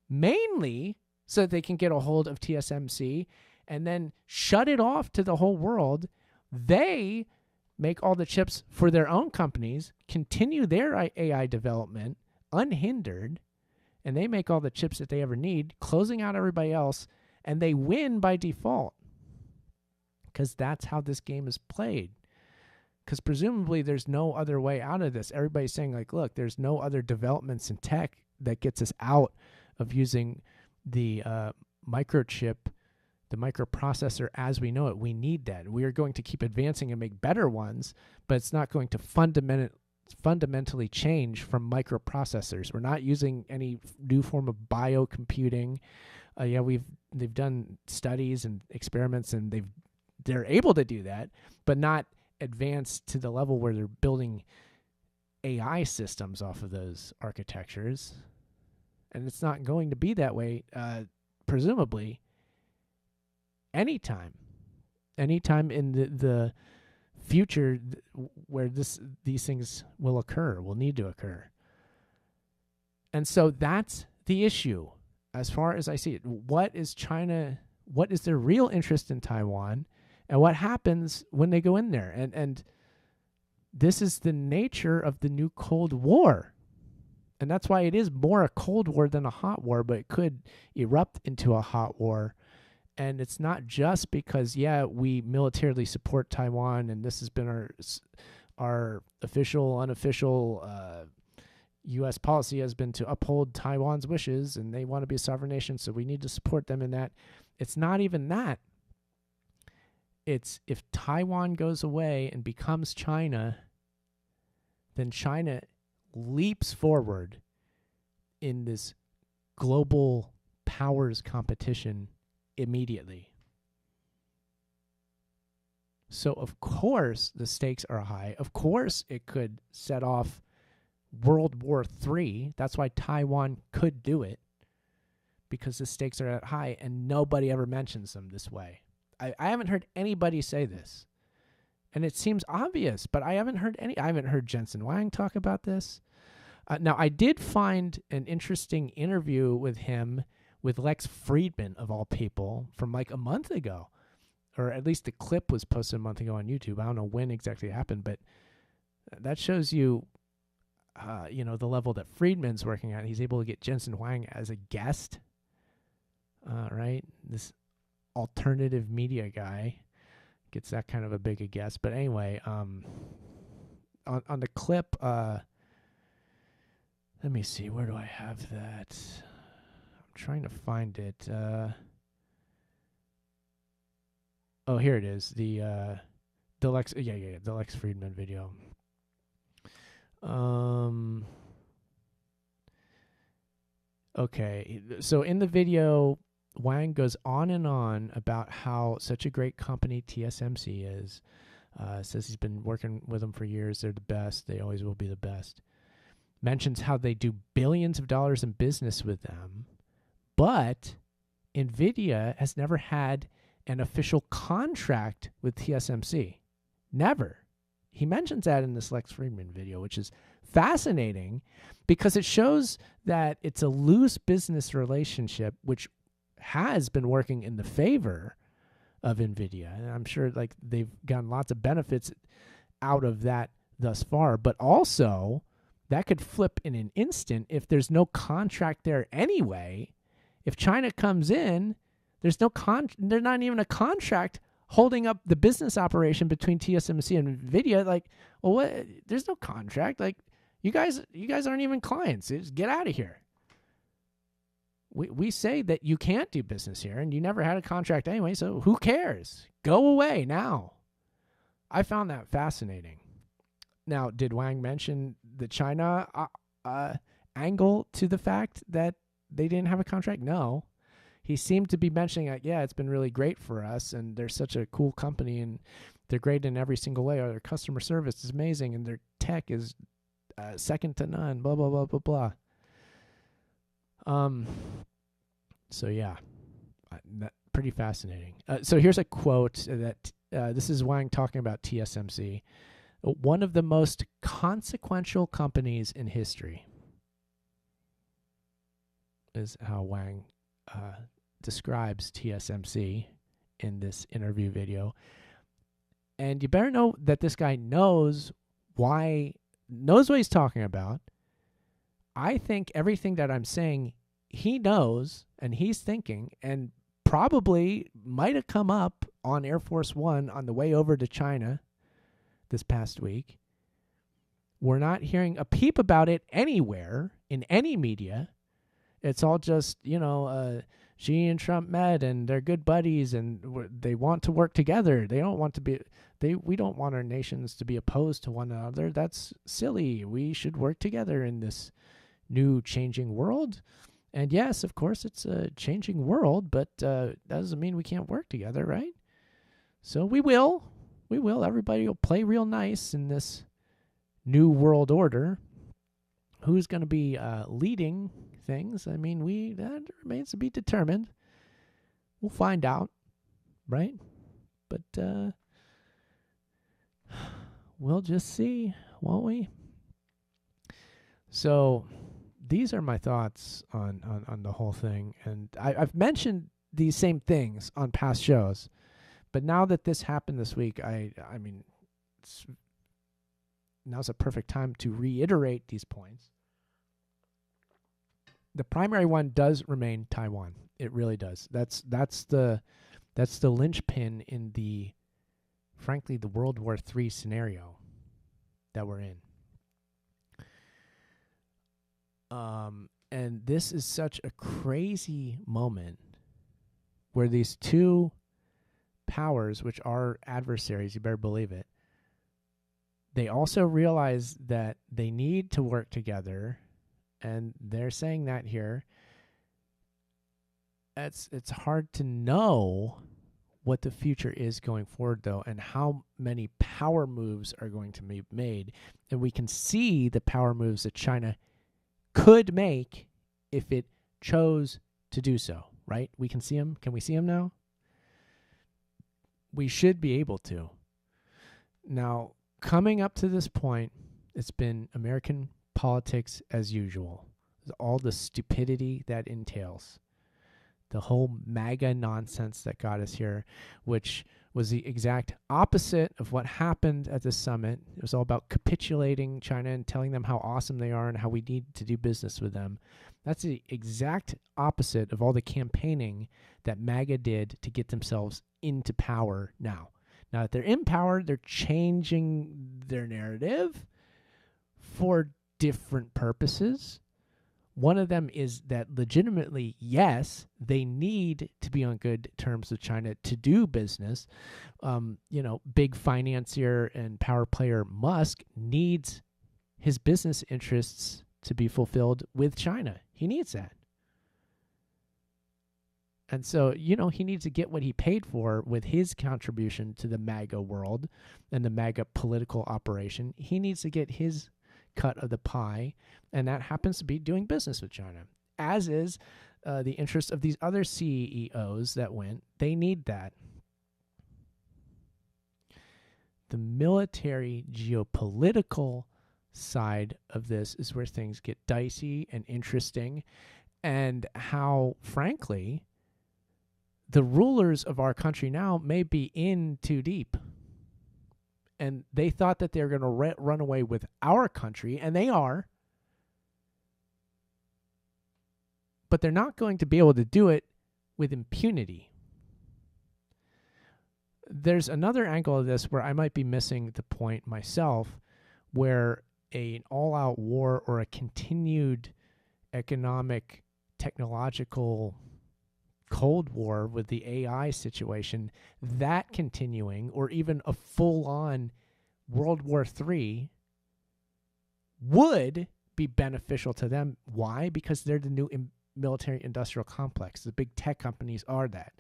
mainly so that they can get a hold of TSMC and then shut it off to the whole world. They make all the chips for their own companies, continue their AI development unhindered, and they make all the chips that they ever need, closing out everybody else, and they win by default because that's how this game is played. Because presumably there's no other way out of this. Everybody's saying, like, look, there's no other developments in tech that gets us out of using the microchip, the microprocessor as we know it. We need that. We are going to keep advancing and make better ones, but it's not going to fundamentally change from microprocessors. We're not using any new form of biocomputing. They've done studies and experiments, and they're able to do that, but not advanced to the level where they're building AI systems off of those architectures. And it's not going to be that way, presumably, anytime in the future where these things will need to occur. And so that's the issue as far as I see it. What is their real interest in Taiwan, and what happens when they go in there? And this is the nature of the new Cold War. And that's why it is more a Cold War than a hot war, but it could erupt into a hot war. And it's not just because, we militarily support Taiwan, and this has been our official, unofficial U.S. policy has been to uphold Taiwan's wishes, and they want to be a sovereign nation, so we need to support them in that. It's not even that. It's if Taiwan goes away and becomes China, then China leaps forward in this global powers competition immediately. So of course the stakes are high. Of course it could set off World War III. That's why Taiwan could do it, because the stakes are that high, and nobody ever mentions them this way. I haven't heard anybody say this, and it seems obvious, but I haven't heard Jensen Huang talk about this. Now, I did find an interesting interview with him with Lex Friedman, of all people, from like a month ago, or at least the clip was posted a month ago on YouTube. I don't know when exactly it happened, but that shows you, the level that Friedman's working at. He's able to get Jensen Huang as a guest, right? This alternative media guy gets that kind of a big a guest. But anyway, on the clip, let me see, where do I have that? I'm trying to find it. Oh, here it is. The Lex, the Lex Friedman video. Okay, so in the video, Wang goes on and on about how such a great company TSMC is. Says he's been working with them for years. They're the best. They always will be the best. Mentions how they do billions of dollars in business with them, but NVIDIA has never had an official contract with TSMC. Never. He mentions that in this Lex Friedman video, which is fascinating because it shows that it's a loose business relationship, which has been working in the favor of NVIDIA. And I'm sure they've gotten lots of benefits out of that thus far, but also that could flip in an instant if there's no contract there anyway. If China comes in, there's not even a contract holding up the business operation between TSMC and NVIDIA. What? There's no contract. You guys aren't even clients. Just get out of here. We say that you can't do business here, and you never had a contract anyway, so who cares? Go away now. I found that fascinating. Now, did Wang mention the China angle to the fact that they didn't have a contract? No. He seemed to be mentioning it's been really great for us, and they're such a cool company, and they're great in every single way. Their customer service is amazing, and their tech is second to none, blah, blah, blah, blah, blah. So yeah, pretty fascinating. So here's a quote that this is Wang talking about TSMC. One of the most consequential companies in history is how Wang describes TSMC in this interview video. And you better know that this guy knows what he's talking about. I think everything that I'm saying, he knows and he's thinking, and probably might have come up on Air Force One on the way over to China this past week. We're not hearing a peep about it anywhere in any media. It's all just, Xi and Trump met and they're good buddies and they want to work together. They don't want to be, we don't want our nations to be opposed to one another. That's silly. We should work together in this new changing world. And yes, of course, it's a changing world, but that doesn't mean we can't work together, right? So we will. Everybody will play real nice in this new world order. Who's going to be leading things? I mean, that remains to be determined. We'll find out, right? But we'll just see, won't we? So these are my thoughts on the whole thing. And I've mentioned these same things on past shows. But now that this happened this week, I mean, now's a perfect time to reiterate these points. The primary one does remain Taiwan. It really does. That's the linchpin in frankly, the World War III scenario that we're in. And this is such a crazy moment where these two powers, which are adversaries, you better believe it, they also realize that they need to work together, and they're saying that here. It's hard to know what the future is going forward, though, and how many power moves are going to be made. And we can see the power moves that China could make if it chose to do so, right? We can see them. Can we see them now? We should be able to. Now, coming up to this point, it's been American politics as usual. All the stupidity that entails. The whole MAGA nonsense that got us here, which was the exact opposite of what happened at the summit. It was all about capitulating China and telling them how awesome they are and how we need to do business with them. That's the exact opposite of all the campaigning that MAGA did to get themselves into power now. Now that they're in power, they're changing their narrative for different purposes. One of them is that legitimately, yes, they need to be on good terms with China to do business. Big financier and power player Musk needs his business interests to be fulfilled with China. He needs that. And so, he needs to get what he paid for with his contribution to the MAGA world and the MAGA political operation. He needs to get his cut of the pie, and that happens to be doing business with China, as is the interest of these other CEOs that went. They need that. The military geopolitical side of this is where things get dicey and interesting, and how, frankly, the rulers of our country now may be in too deep. And they thought that they were going to run away with our country, and they are. But they're not going to be able to do it with impunity. There's another angle of this where I might be missing the point myself, where an all-out war or a continued economic, technological Cold War with the AI situation, that continuing, or even a full-on World War III would be beneficial to them. Why? Because they're the new military-industrial complex. The big tech companies are that.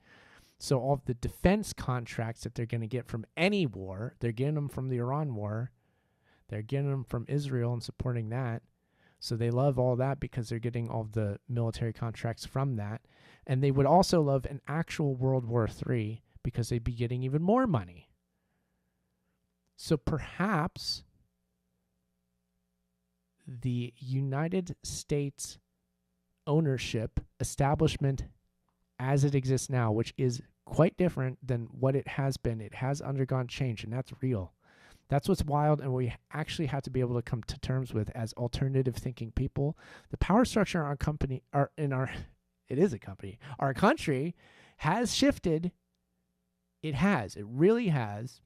So all of the defense contracts that they're going to get from any war, they're getting them from the Iran war, they're getting them from Israel and supporting that. So they love all that because they're getting all of the military contracts from that. And they would also love an actual World War III because they'd be getting even more money. So perhaps the United States ownership establishment as it exists now, which is quite different than what it has been, it has undergone change, and that's real. That's what's wild, and we actually have to be able to come to terms with as alternative thinking people. The power structure in our company, it is a company. Our country has shifted. It has. It really has.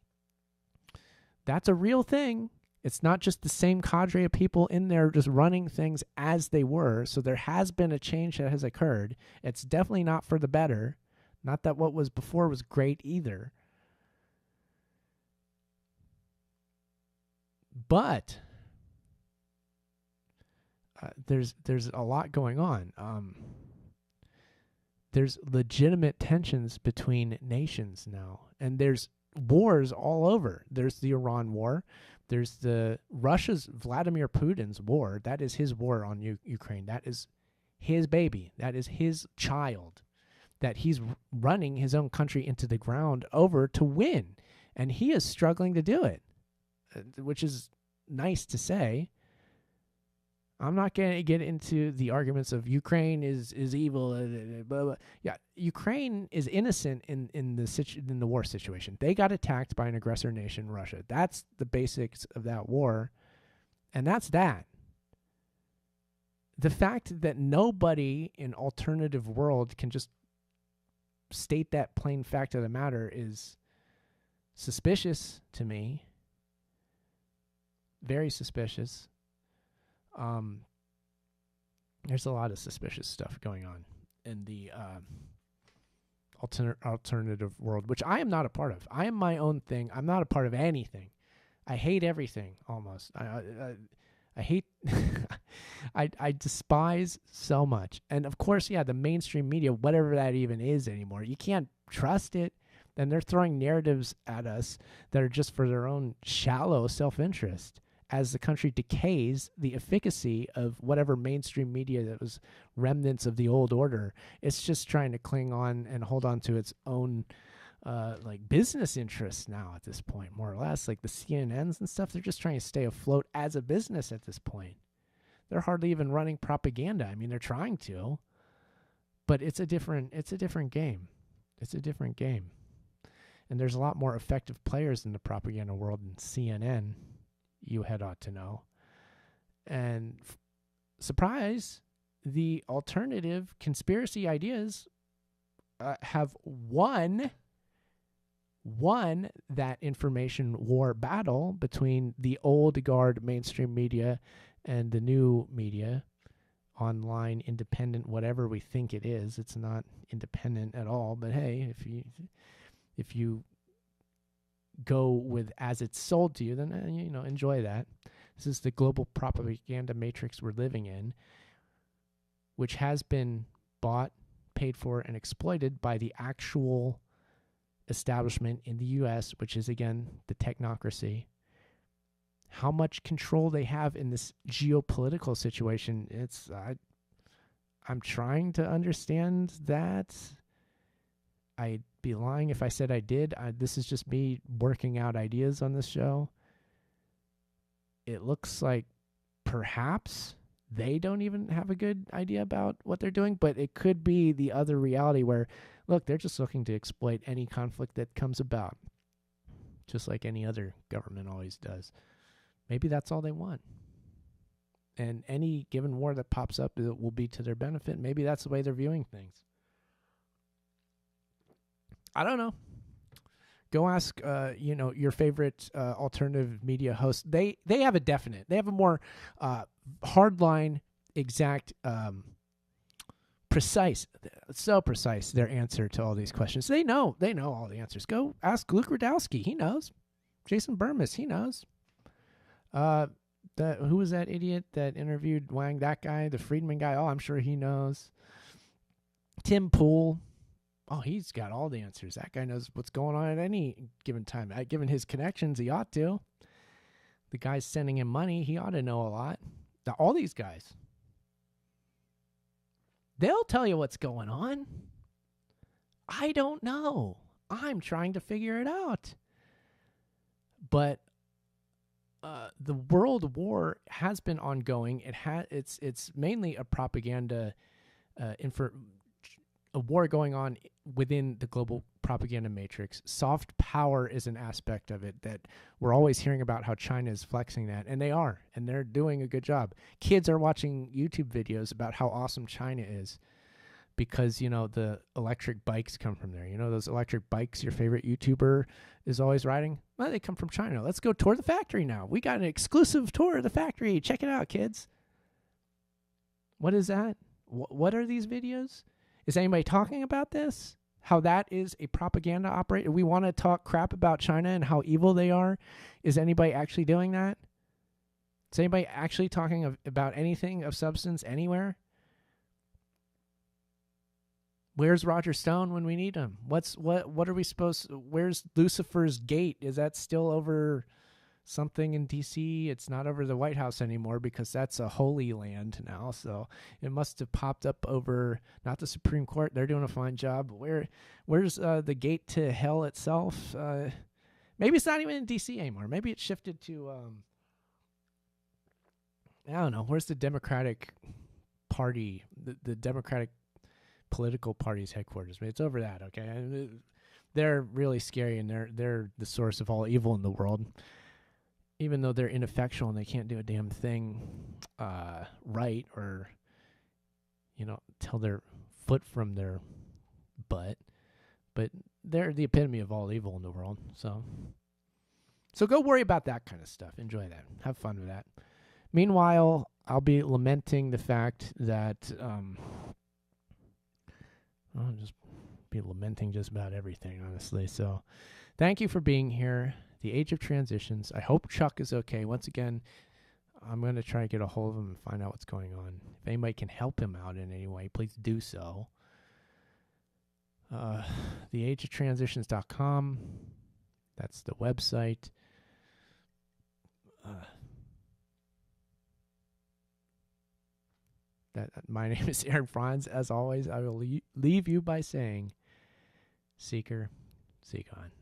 That's a real thing. It's not just the same cadre of people in there just running things as they were. So there has been a change that has occurred. It's definitely not for the better. Not that what was before was great either. But there's a lot going on. There's legitimate tensions between nations now, and there's wars all over. There's the Iran war, There's the Russia's Vladimir Putin's war. That is his war on Ukraine. That is his baby. That is his child that he's running his own country into the ground over to win. And he is struggling to do it, which is nice to say. I'm not going to get into the arguments of Ukraine is evil. Blah, blah. Yeah, Ukraine is innocent in the war situation. They got attacked by an aggressor nation, Russia. That's the basics of that war, and that's that. The fact that nobody in alternative world can just state that plain fact of the matter is suspicious to me. Very suspicious. There's a lot of suspicious stuff going on in the alternative world, which I am not a part of. I am my own thing. I'm not a part of anything. I hate everything almost. I hate, I despise so much. And of course, yeah, the mainstream media, whatever that even is anymore, you can't trust it. And they're throwing narratives at us that are just for their own shallow self-interest. As the country decays, the efficacy of whatever mainstream media that was remnants of the old order, it's just trying to cling on and hold on to its own like business interests now at this point, more or less. Like the CNNs and stuff, they're just trying to stay afloat as a business at this point. They're hardly even running propaganda. I mean, they're trying to, but it's a different game. It's a different game. And there's a lot more effective players in the propaganda world than CNN. You had ought to know. And surprise, the alternative conspiracy ideas have won that information war battle between the old guard mainstream media and the new media, online, independent, whatever we think it is. It's not independent at all, but hey, if you go with as it's sold to you, then enjoy that. This is the global propaganda matrix we're living in, which has been bought, paid for, and exploited by the actual establishment in the U.S., which is, again, the technocracy. How much control they have in this geopolitical situation, I'm trying to understand that. I'd be lying if I said I did. This is just me working out ideas on this show. It looks like perhaps they don't even have a good idea about what they're doing, but it could be the other reality where, look, they're just looking to exploit any conflict that comes about, just like any other government always does. Maybe that's all they want. And any given war that pops up will be to their benefit. Maybe that's the way they're viewing things. I don't know. Go ask, your favorite alternative media host. They have a definite. They have a more hardline, exact, precise. So precise their answer to all these questions. They know all the answers. Go ask Luke Rudowski. He knows. Jason Burmis. He knows. Who was that idiot that interviewed Wang? That guy, the Friedman guy. Oh, I'm sure he knows. Tim Pool. Oh, he's got all the answers. That guy knows what's going on at any given time. Given his connections, he ought to. The guy's sending him money. He ought to know a lot. Now, all these guys, they'll tell you what's going on. I don't know. I'm trying to figure it out. But the world war has been ongoing. It's mainly a propaganda a war going on within the global propaganda matrix. Soft power is an aspect of it that we're always hearing about, how China is flexing that, and they are, and they're doing a good job. Kids are watching YouTube videos about how awesome China is because, the electric bikes come from there. Those electric bikes your favorite YouTuber is always riding? Well, they come from China. Let's go tour the factory now. We got an exclusive tour of the factory. Check it out, kids. What is that? What are these videos? Is anybody talking about this? How that is a propaganda operator? We want to talk crap about China and how evil they are. Is anybody actually doing that? Is anybody actually talking about anything of substance anywhere? Where's Roger Stone when we need him? What are we supposed? Where's Lucifer's Gate? Is that still over something in D.C. It's not over the White House anymore because that's a holy land now. So it must have popped up over not the Supreme Court. They're doing a fine job. Where's the gate to hell itself? Maybe it's not even in D.C. anymore. Maybe it shifted to I don't know. Where's the Democratic Party? The Democratic political party's headquarters. I mean, it's over that. Okay, and they're really scary, and they're the source of all evil in the world. Even though they're ineffectual and they can't do a damn thing right, or tell their foot from their butt, but they're the epitome of all evil in the world. So go worry about that kind of stuff. Enjoy that. Have fun with that. Meanwhile, I'll be lamenting the fact that I'll just be lamenting just about everything, honestly. So thank you for being here. The Age of Transitions. I hope Chuck is okay. Once again, I'm going to try to get a hold of him and find out what's going on. If anybody can help him out in any way, please do so. TheAgeOfTransitions.com. That's the website. My name is Aaron Franz. As always, I will leave you by saying, Seeker, seek on.